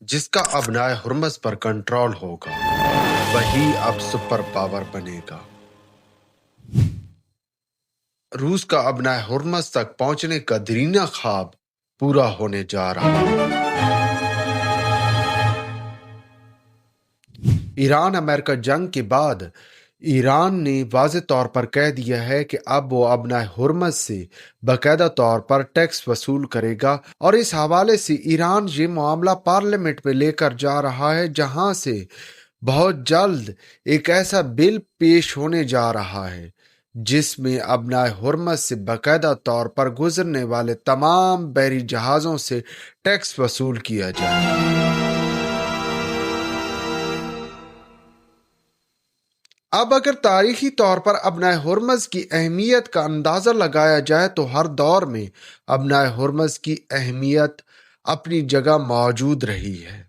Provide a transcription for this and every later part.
جس کا ابنائے ہرمز پر کنٹرول ہوگا وہی اب سپر پاور بنے گا۔ روس کا ابنائے ہرمز تک پہنچنے کا دیرینہ خواب پورا ہونے جا رہا ہے۔ ایران امریکہ جنگ کے بعد ایران نے واضح طور پر کہہ دیا ہے کہ اب وہ ابنائے ہرمز سے باقاعدہ طور پر ٹیکس وصول کرے گا، اور اس حوالے سے ایران یہ معاملہ پارلیمنٹ میں لے کر جا رہا ہے، جہاں سے بہت جلد ایک ایسا بل پیش ہونے جا رہا ہے جس میں ابنائے ہرمز سے باقاعدہ طور پر گزرنے والے تمام بحری جہازوں سے ٹیکس وصول کیا جائے گا۔ اب اگر تاریخی طور پر ابنائے ہرمز کی اہمیت کا اندازہ لگایا جائے تو ہر دور میں ابنائے ہرمز کی اہمیت اپنی جگہ موجود رہی ہے،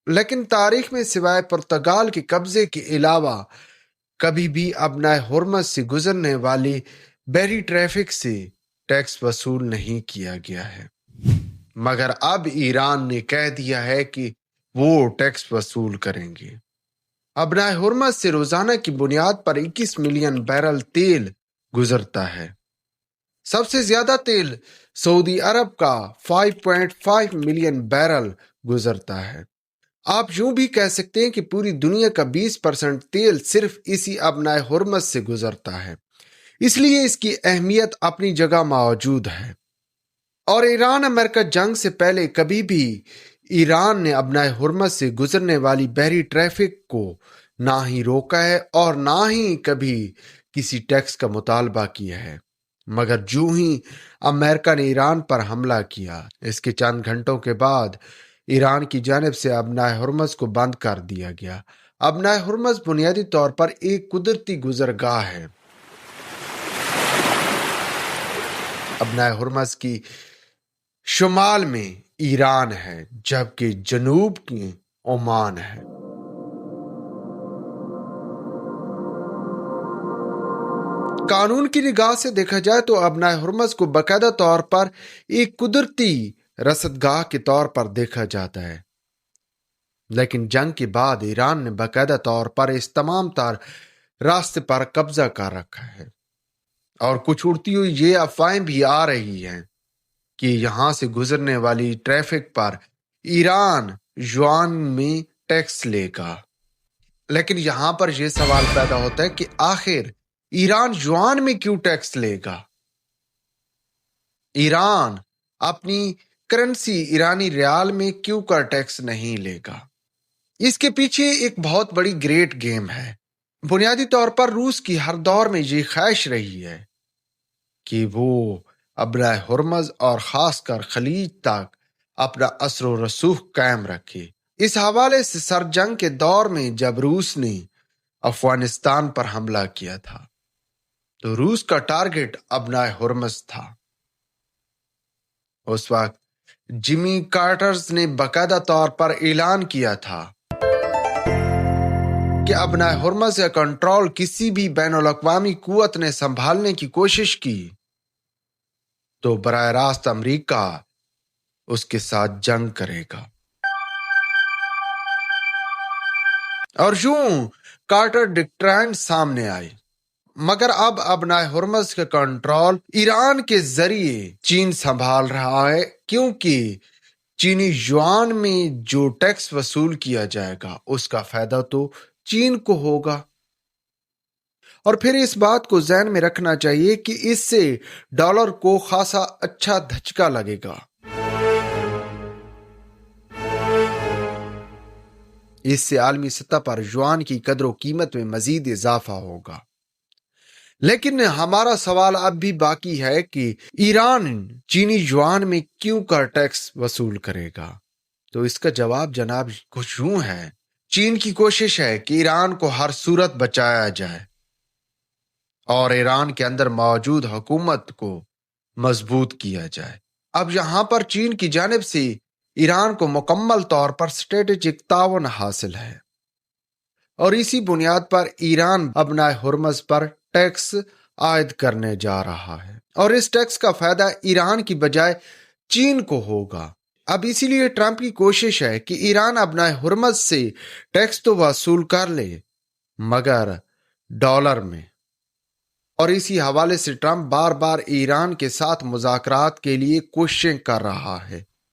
لیکن تاریخ میں سوائے پرتگال کے قبضے کے علاوہ کبھی بھی ابنائے ہرمز سے گزرنے والی بحری ٹریفک سے ٹیکس وصول نہیں کیا گیا ہے، مگر اب ایران نے کہہ دیا ہے کہ وہ ٹیکس وصول کریں گے۔ ابنائے ہرمز سے روزانہ کی بنیاد پر 21 ملین بیرل تیل گزرتا ہے۔ سب سے زیادہ تیل سعودی عرب کا 5.5 ملین بیرل گزرتا ہے۔ آپ یوں بھی کہہ سکتے ہیں کہ پوری دنیا کا 20% تیل صرف اسی ابنائے ہرمز سے گزرتا ہے، اس لیے اس کی اہمیت اپنی جگہ موجود ہے۔ اور ایران امریکہ جنگ سے پہلے کبھی بھی ایران نے ابنائے ہرمز سے گزرنے والی بحری ٹریفک کو نہ ہی روکا ہے اور نہ ہی کبھی کسی ٹیکس کا مطالبہ کیا ہے، مگر جو ہی امریکہ نے ایران پر حملہ کیا، اس کے چند گھنٹوں کے بعد ایران کی جانب سے ابنائے ہرمز کو بند کر دیا گیا۔ ابنائے ہرمز بنیادی طور پر ایک قدرتی گزرگاہ ہے۔ ابنائے ہرمز کی شمال میں ایران ہے جبکہ جنوب میں عمان ہے۔ قانون کی نگاہ سے دیکھا جائے تو ابنائے ہرمز کو باقاعدہ طور پر ایک قدرتی رصدگاہ کے طور پر دیکھا جاتا ہے، لیکن جنگ کے بعد ایران نے باقاعدہ طور پر اس تمام تر راستے پر قبضہ کر رکھا ہے، اور کچھ اڑتی ہوئی یہ افواہیں بھی آ رہی ہیں کہ یہاں سے گزرنے والی ٹریفک پر ایران یوان میں ٹیکس لے گا۔ لیکن یہاں پر یہ سوال پیدا ہوتا ہے کہ آخر ایران یوان میں کیوں ٹیکس لے گا؟ ایران اپنی کرنسی ایرانی ریال میں کیوں کر ٹیکس نہیں لے گا؟ اس کے پیچھے ایک بہت بڑی گریٹ گیم ہے۔ بنیادی طور پر روس کی ہر دور میں یہ خواہش رہی ہے کہ وہ ابنائے ہرمز اور خاص کر خلیج تک اپنا اثر و رسوخ قائم رکھے۔ اس حوالے سے سر جنگ کے دور میں جب روس نے افغانستان پر حملہ کیا تھا تو روس کا ٹارگٹ ابنائے ہرمز تھا۔ اس وقت جمی کارٹرز نے باقاعدہ طور پر اعلان کیا تھا کہ ابنائے ہرمز کا کنٹرول کسی بھی بین الاقوامی قوت نے سنبھالنے کی کوشش کی تو براہ راست امریکہ اس کے ساتھ جنگ کرے گا۔ اور یوں کارٹر ڈکٹرائن سامنے آئی، مگر اب ابنائے ہرمز کا کنٹرول ایران کے ذریعے چین سنبھال رہا ہے، کیونکہ چینی یوان میں جو ٹیکس وصول کیا جائے گا اس کا فائدہ تو چین کو ہوگا۔ اور پھر اس بات کو ذہن میں رکھنا چاہیے کہ اس سے ڈالر کو خاصا اچھا دھچکا لگے گا۔ اس سے عالمی سطح پر یوان کی قدر و قیمت میں مزید اضافہ ہوگا۔ لیکن ہمارا سوال اب بھی باقی ہے کہ ایران چینی یوان میں کیوں کر ٹیکس وصول کرے گا؟ تو اس کا جواب جناب کچھ یوں ہے۔ چین کی کوشش ہے کہ ایران کو ہر صورت بچایا جائے اور ایران کے اندر موجود حکومت کو مضبوط کیا جائے۔ اب یہاں پر چین کی جانب سے ایران کو مکمل طور پر اسٹریٹجک تعاون حاصل ہے، اور اسی بنیاد پر ایران ابنائے ہرمز پر ٹیکس عائد کرنے جا رہا ہے، اور اس ٹیکس کا فائدہ ایران کی بجائے چین کو ہوگا۔ اب اسی لیے ٹرمپ کی کوشش ہے کہ ایران ابنائے ہرمز سے ٹیکس تو وصول کر لے مگر ڈالر میں، اور اسی حوالے سے ٹرمپ بار بار ایران کے ساتھ مذاکرات کے لیے کوششیں کر رہا ہے۔